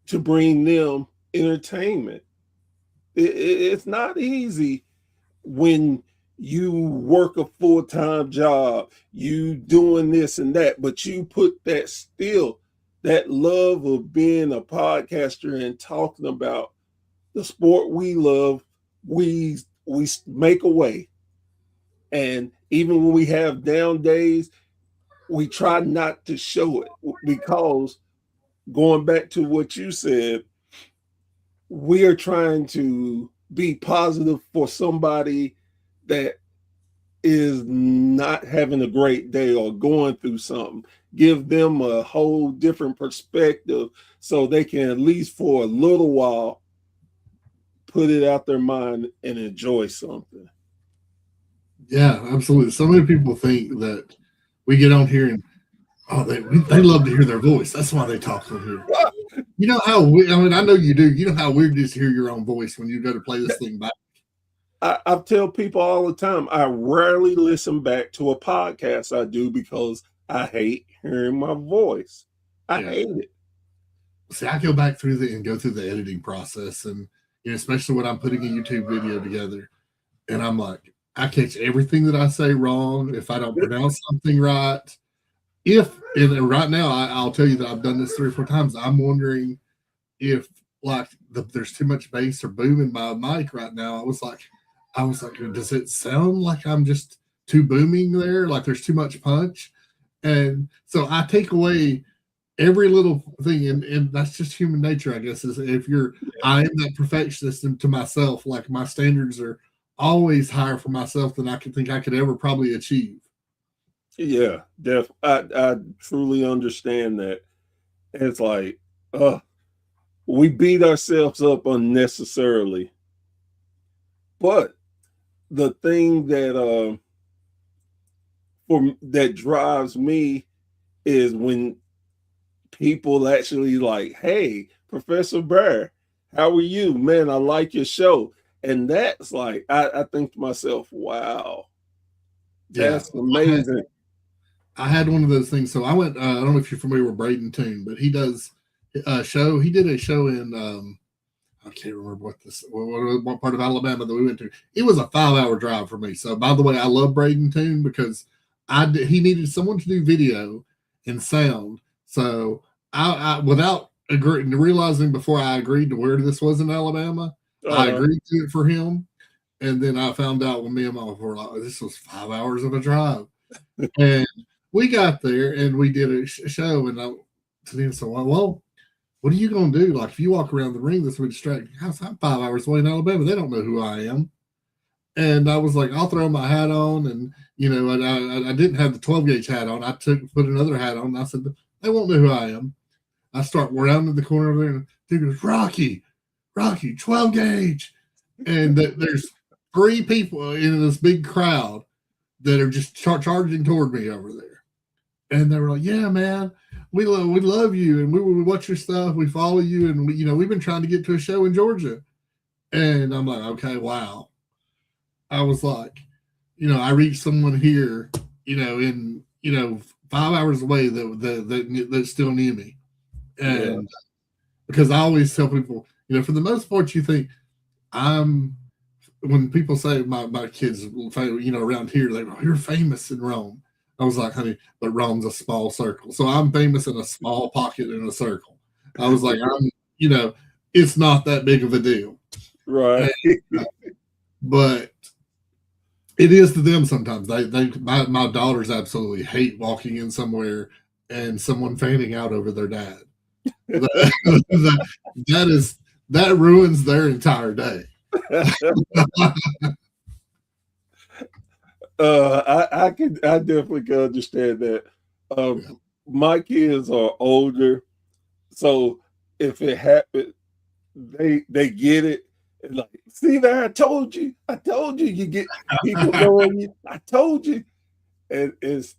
S4: to bring them entertainment. It's not easy when you work a full-time job, you doing this and that, but you put that love of being a podcaster and talking about the sport we love, we make a way. And even when we have down days, we try not to show it, because going back to what you said, we are trying to be positive for somebody that is not having a great day or going through something. Give them a whole different perspective so they can, at least for a little while, put it out their mind and enjoy something.
S5: Yeah, absolutely. So many people think that we get on here and they love to hear their voice. That's why they talk on here. You know how I know you do. You know how weird it is to hear your own voice when you go to play this thing back.
S4: I tell people all the time, I rarely listen back to a podcast I do because I hate hearing my voice. I hate it.
S5: See, I go back through and go through the editing process, and especially when I'm putting a YouTube video together, and I'm like, I catch everything that I say wrong. If I don't pronounce something right, right now I'll tell you that I've done this 3 or 4 times. I'm wondering if there's too much bass or boom in my mic right now. I was like, does it sound like I'm just too booming there? Like there's too much punch? And so I take away every little thing, and that's just human nature, I guess. Is I am that perfectionist to myself. Like my standards are always higher for myself than I could think I could ever probably achieve.
S4: Yeah, I truly understand that. It's like, we beat ourselves up unnecessarily. But the thing that that drives me is when people actually like, hey, Professor Bear, how are you? Man, I like your show. And that's like, I think to myself, wow, that's amazing.
S5: I had one of those things. So I went, I don't know if you're familiar with Braden Toon, but he does a show. He did a show in, I can't remember what part of Alabama that we went to. It was a 5-hour drive for me. So by the way, I love Braden Toon because he needed someone to do video and sound. So I without realizing before I agreed to where this was in Alabama, I agreed to it for him. And then I found out when me and my wife were like, this was 5 hours of a drive. And we got there and we did a show. And I said, well, what are you going to do? Like, if you walk around the ring, this will distract you. I'm 5 hours away in Alabama. They don't know who I am. And I was like, I'll throw my hat on. And, and I didn't have the 12-gauge hat on. I put another hat on. And I said, they won't know who I am. I start round in the corner over there. And the dude goes, Rocky, 12-gauge. And there's 3 people in this big crowd that are just charging toward me over there. And they were like, "Yeah, man, we love you, and we watch your stuff, we follow you, and we've been trying to get to a show in Georgia." And I'm like, "Okay, wow." I was like, I reached someone here, in 5 hours away that still knew me, and because I always tell people, for the most part, you think when people say my kids, around here, they go, "You're famous in Rome." I was like, "Honey, but Rome's a small circle. So I'm famous in a small pocket in a circle." I was like, it's not that big of a deal.
S4: Right.
S5: But it is to them sometimes. My daughters absolutely hate walking in somewhere and someone fanning out over their dad. That ruins their entire day.
S4: I definitely can understand that. My kids are older, so if it happens, they get it. And like, see there, I told you, you get people knowing you. I told you, and it's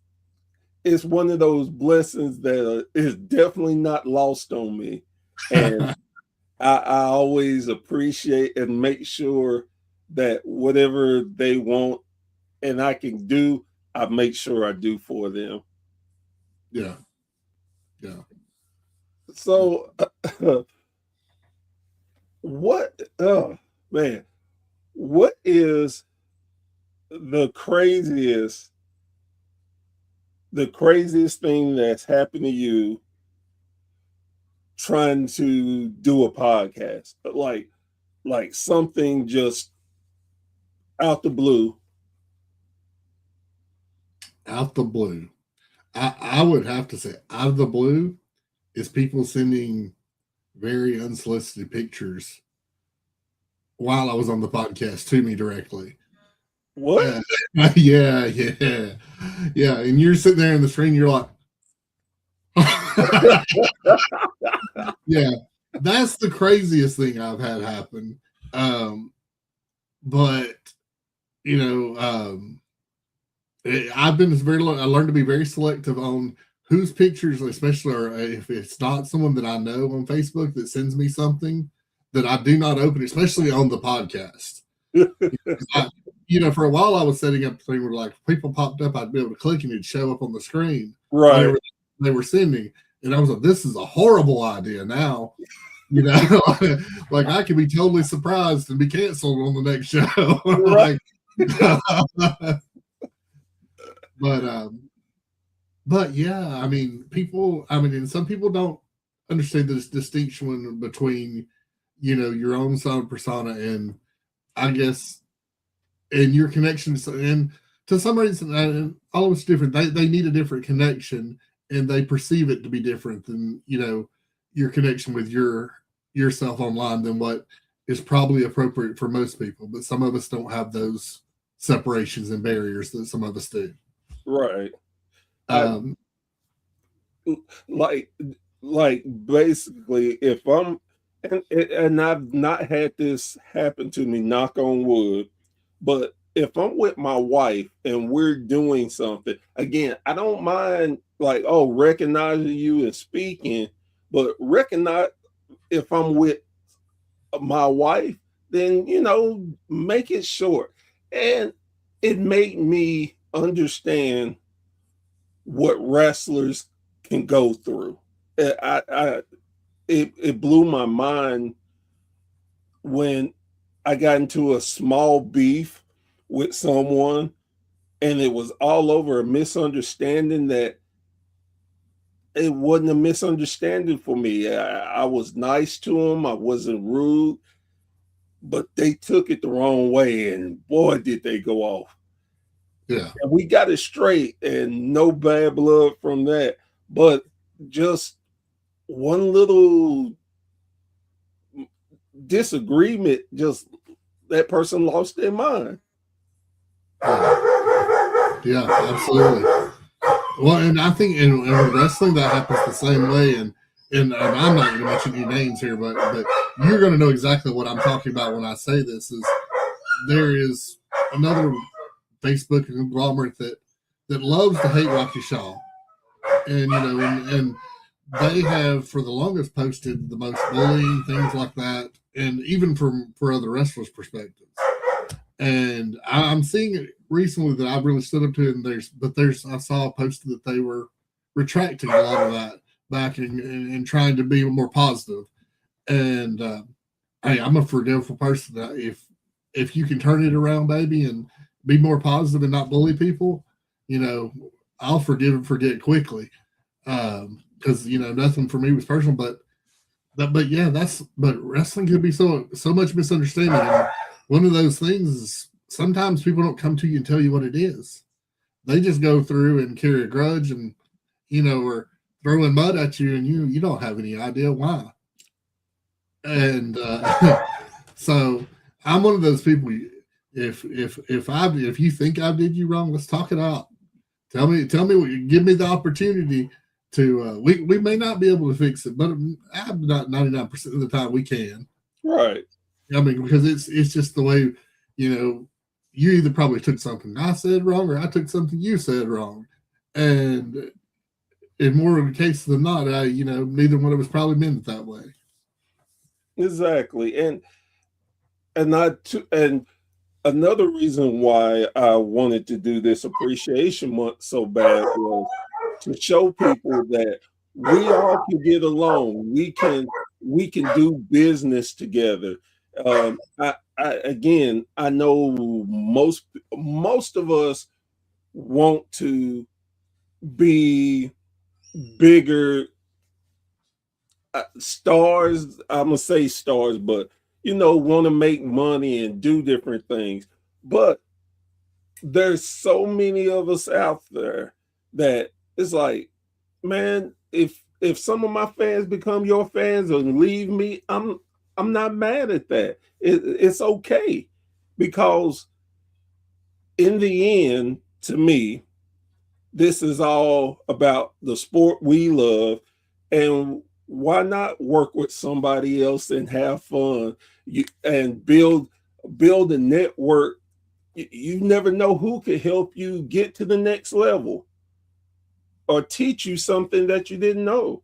S4: one of those blessings that is definitely not lost on me, and I always appreciate and make sure that whatever they want and I can do, I make sure I do for them.
S5: Yeah.
S4: So, what? Oh man, what is the craziest thing that's happened to you trying to do a podcast? Like something just out the blue.
S5: Out the blue. I would have to say out of the blue is people sending very unsolicited pictures while I was on the podcast to me directly.
S4: What?
S5: Yeah. And you're sitting there in the screen, you're like, yeah, that's the craziest thing I've had happen. But I learned to be very selective on whose pictures, especially, or if it's not someone that I know on Facebook that sends me something, that I do not open, especially on the podcast. For a while I was setting up thing where like people popped up, I'd be able to click and it'd show up on the screen.
S4: Right.
S5: They were sending. And I was like, this is a horrible idea now. Like I could be totally surprised and be canceled on the next show.
S4: Right.
S5: But yeah, I mean, and some people don't understand this distinction between, your own persona and I guess, and your connections. And to some reason, and all of it's different. They need a different connection and they perceive it to be different than, your connection with yourself online than what is probably appropriate for most people. But some of us don't have those separations and barriers that some of us do.
S4: Right. Like basically if I'm and I've not had this happen to me, knock on wood, but if I'm with my wife and we're doing something, again, I don't mind recognizing you and speaking, but recognize if I'm with my wife, then make it short. And it made me understand what wrestlers can go through. It blew my mind when I got into a small beef with someone and it was all over a misunderstanding that it wasn't a misunderstanding for me. I was nice to them. I wasn't rude, but they took it the wrong way and boy, did they go off.
S5: Yeah.
S4: And we got it straight and no bad blood from that. But just one little disagreement, just that person lost their mind.
S5: Yeah, absolutely. Well, and I think in wrestling that happens the same way. And I'm not going to mention any names here, but you're going to know exactly what I'm talking about when I say this. Is there is another Facebook conglomerate that loves to hate Rocky Shaw, and and they have for the longest posted the most bullying things like that, and even for other wrestlers' perspectives. And I'm seeing it recently that I've really stood up to it. And I saw a post that they were retracting a lot of that back and trying to be more positive. And hey, I'm a forgiveful person. If you can turn it around, baby, and be more positive and not bully people, I'll forgive and forget quickly. Because nothing for me was personal, but wrestling could be so much misunderstanding. And one of those things is sometimes people don't come to you and tell you what it is. They just go through and carry a grudge and or throwing mud at you, and you don't have any idea why. And so I'm one of those people. If you think I did you wrong, let's talk it out. Tell me give me the opportunity to we may not be able to fix it, but I'm not 99% of the time we can.
S4: Right.
S5: I mean, because it's just the way, you either probably took something I said wrong or I took something you said wrong. And in more of the cases than not, neither one of us probably meant it that way.
S4: Exactly. And another reason why I wanted to do this appreciation month so bad was to show people that we all can get along. We can do business together. I know most of us want to be bigger stars. I'm gonna say stars, but want to make money and do different things. But there's so many of us out there that it's like, man, if some of my fans become your fans and leave me, I'm not mad at that. It's okay, because in the end, to me, this is all about the sport we love, and why not work with somebody else and have fun and build a network? You never know who could help you get to the next level or teach you something that you didn't know.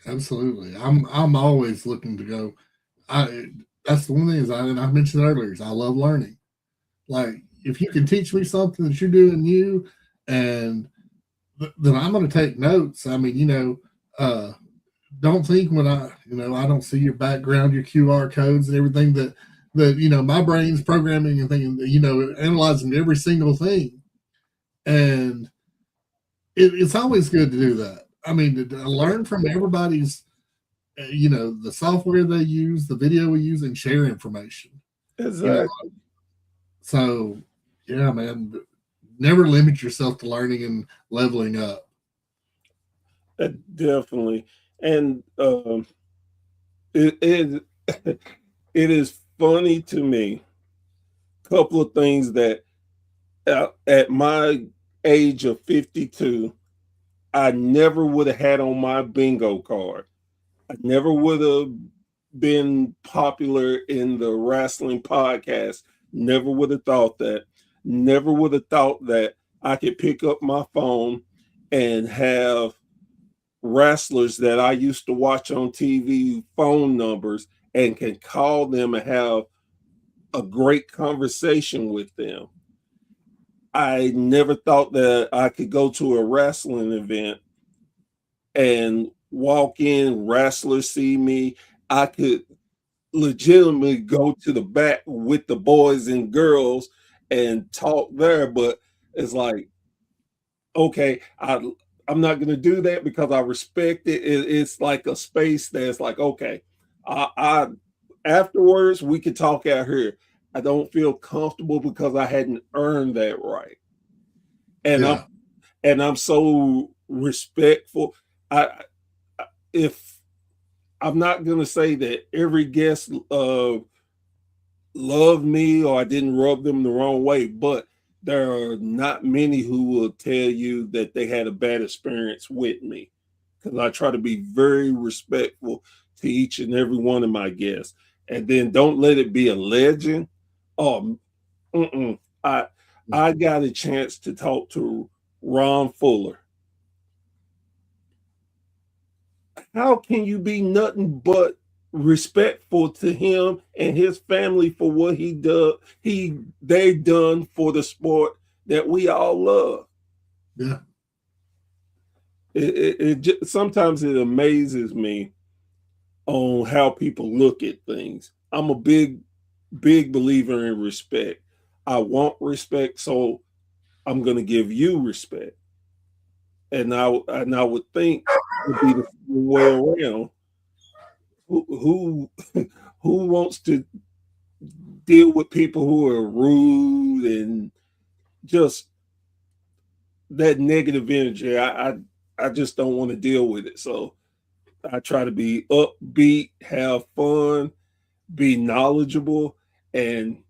S5: Absolutely. I'm always looking to go. That's the one thing and I mentioned earlier is I love learning. Like, if you can teach me something that you're doing new, and then I'm going to take notes. I mean, don't think when I don't see your background, your QR codes and everything that my brain's programming and thinking, analyzing every single thing. And it's always good to do that. I mean, to learn from everybody's, the software they use, the video we use, and share information.
S4: Exactly.
S5: So, yeah, man, never limit yourself to learning and leveling up.
S4: Definitely. And it is funny to me. Couple of things that at my age of 52, I never would have had on my bingo card. I never would have been popular in the wrestling podcast. Never would have thought that. Never would have thought that I could pick up my phone and have wrestlers that I used to watch on TV phone numbers and can call them and have a great conversation with them. I never thought that I could go to a wrestling event and walk in, wrestlers see me. I could legitimately go to the back with the boys and girls and talk there, but it's like, okay, I'm not going to do that because I respect it. It's like a space that's like, okay, I afterwards we could talk out here. I don't feel comfortable because I hadn't earned that right, and
S5: Yeah.
S4: I'm so respectful. If I'm not going to say that every guest loved me or I didn't rub them the wrong way, but there are not many who will tell you that they had a bad experience with me, because I try to be very respectful to each and every one of my guests. And then don't let it be a legend. I got a chance to talk to Ron Fuller. how can you be nothing but respectful to him and his family for what they done for the sport that we all love?
S5: Yeah.
S4: Sometimes it amazes me on how people look at things. I'm a big believer in respect. I want respect, so I'm going to give you respect. And I would think it would be the way around. Who who wants to deal with people who are rude and just that negative energy? I just don't want to deal with it. So I try to be upbeat, have fun, be knowledgeable, and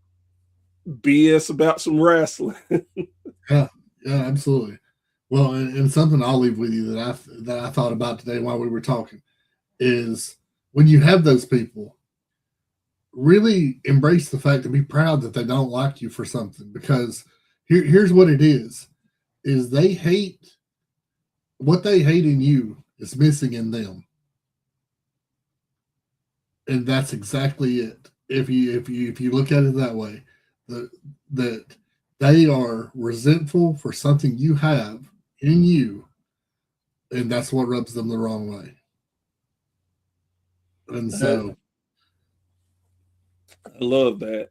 S4: BS about some wrestling.
S5: Yeah, yeah, absolutely. Well, and something I'll leave with you that I thought about today while we were talking is when you have those people, really embrace the fact and be proud that they don't like you for something, because here's what it is they hate what they hate in you is missing in them. And that's exactly it. If you look at it that way, that they are resentful for something you have in you, and that's what rubs them the wrong way. And so,
S4: I love that.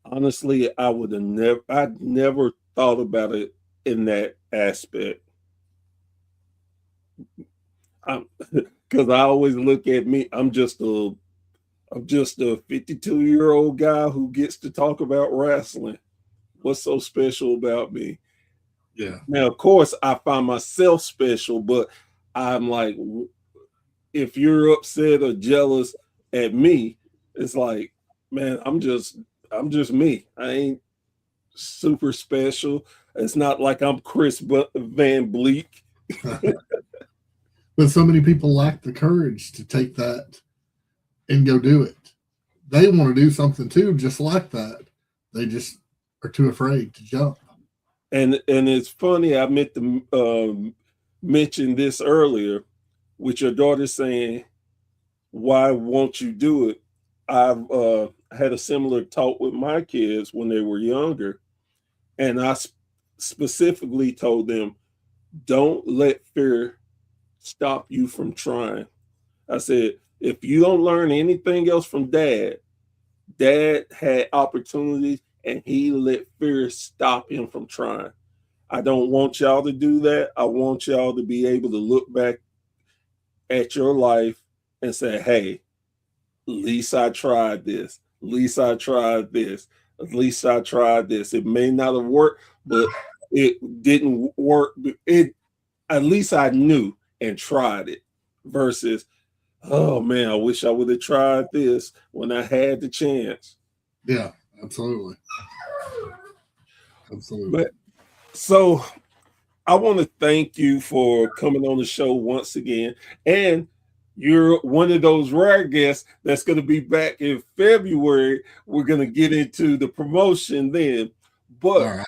S4: Honestly, I'd never thought about it in that aspect. Because I always look at me, I'm just a 52-year-old guy who gets to talk about wrestling. What's so special about me?
S5: yeah,
S4: Now, of course, I find myself special, but I'm like, if you're upset or jealous at me, it's like, man, I'm just me. I ain't super special. It's not like I'm Chris Van Bleek.
S5: but so many people lack the courage to take that and go do it. They want to do something too, just like that. They just are too afraid to jump.
S4: And it's funny. I meant to mention this earlier with your daughter saying, "Why won't you do it?" I've had a similar talk with my kids when they were younger, and I specifically told them, "Don't let fear stop you from trying." I said, if you don't learn anything else from dad, dad had opportunities and he let fear stop him from trying. I don't want y'all to do that. I want y'all to be able to look back at your life and say, hey, at least I tried this. At least I tried this. At least I tried this. It may not have worked, but it didn't work. At least I knew and tried it versus, oh man, I wish I would have tried this when I had the chance.
S5: Yeah, absolutely. Absolutely.
S4: But so I want to thank you for coming on the show once again. And you're one of those rare guests that's going to be back in February. We're going to get into the promotion then. But
S5: All right.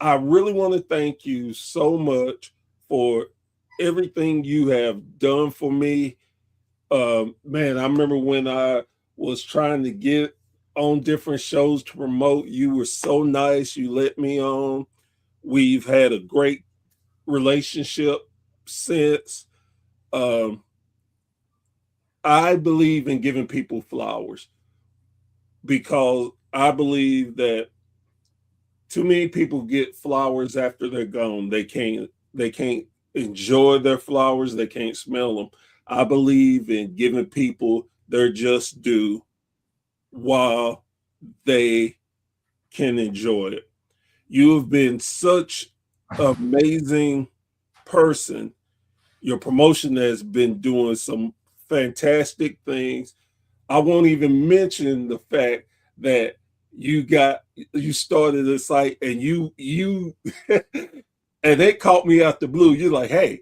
S4: I really want to thank you so much for everything you have done for me. Man, I remember when I was trying to get on different shows to promote, you were so nice. You let me on. We've had a great relationship since. I believe in giving people flowers because I believe that too many people get flowers after they're gone. They can't enjoy their flowers, they can't smell them. I believe in giving people their just due while they can enjoy it. You have been such an amazing person. Your promotion has been doing some fantastic things. I won't even mention the fact that you started a site and you and they caught me out the blue. You're like, hey,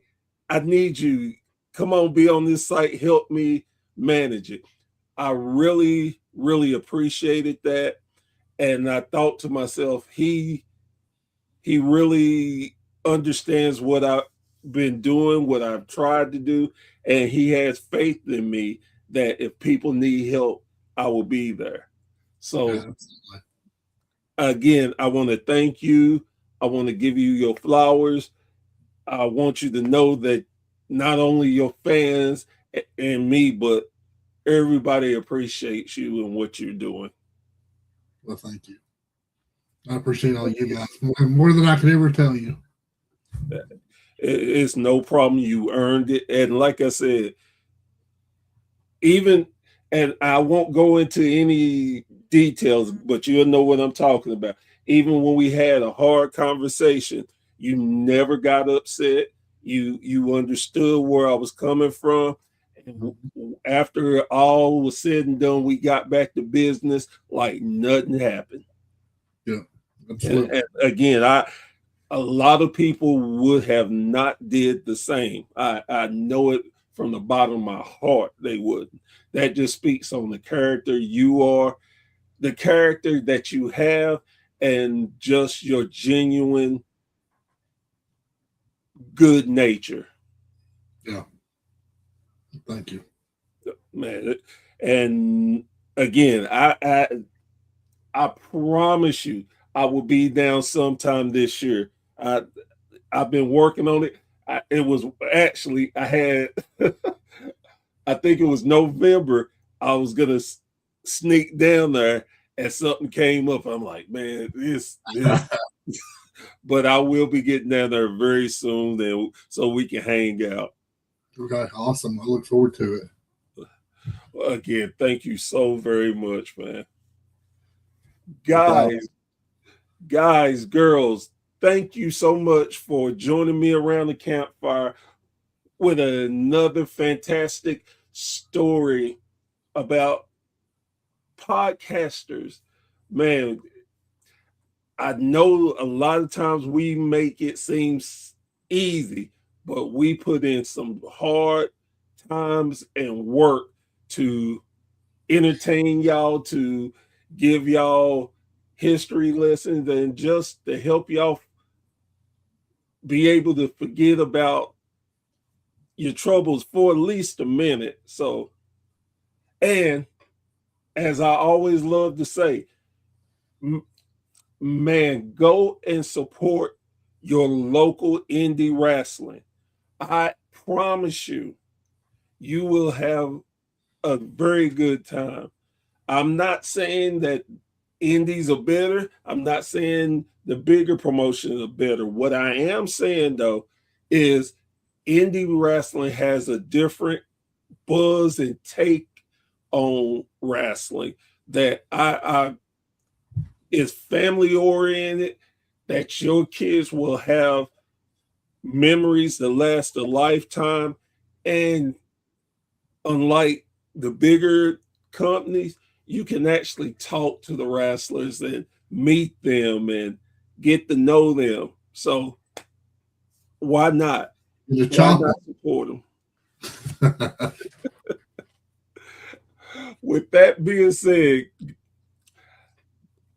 S4: I need you. Come on, be on this site. Help me manage it. I really, really appreciated that. And I thought to myself, he really understands what I've been doing, what I've tried to do, and he has faith in me that if people need help, I will be there. So
S5: Yeah,
S4: again, I want to thank you. I want to give you your flowers. I want you to know that not only your fans and me, but everybody appreciates you and what you're doing.
S5: well, thank you. I appreciate all you guys more than I could ever tell you.
S4: It's no problem. You earned it. And like I said, even, and I won't go into any details, but you'll know what I'm talking about. Even when we had a hard conversation, you never got upset. You understood where I was coming from. And after all was said and done, we got back to business like nothing happened.
S5: Yeah, absolutely.
S4: And again, a lot of people would have not did the same. I know it from the bottom of my heart they wouldn't. That just speaks on the character you are, the character that you have, and just your genuine good nature.
S5: Yeah. Thank you.
S4: Man. And again, I promise you I will be down sometime this year. I've been working on it. It was actually I had I think it was November. I was gonna sneak down there, and something came up. I'm like, man, this. But I will be getting down there very soon, and so we can hang out.
S5: Okay, awesome. I look forward to it.
S4: Again, thank you so very much, man. Guys, girls, thank you so much for joining me around the campfire with another fantastic story about podcasters. Man, I know a lot of times we make it seem easy, but we put in some hard times and work to entertain y'all, to give y'all history lessons, and just to help y'all be able to forget about your troubles for at least a minute. So, and as I always love to say, man, go and support your local indie wrestling. I promise you, you will have a very good time. I'm not saying that indies are better. I'm not saying the bigger promotions are better. What I am saying, though, is indie wrestling has a different buzz and take on wrestling that I is family oriented, that your kids will have memories that last a lifetime. And unlike the bigger companies, you can actually talk to the wrestlers and meet them and get to know them. So why not?
S5: The
S4: Why not
S5: chocolate.
S4: support them? With that being said,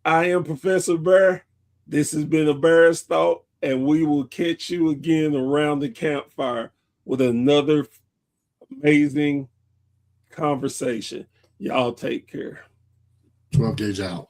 S4: I am Professor Bear. This has been a Bear's Thought, and we will catch you again around the campfire with another amazing conversation. Y'all take care.
S5: 12 gauge out.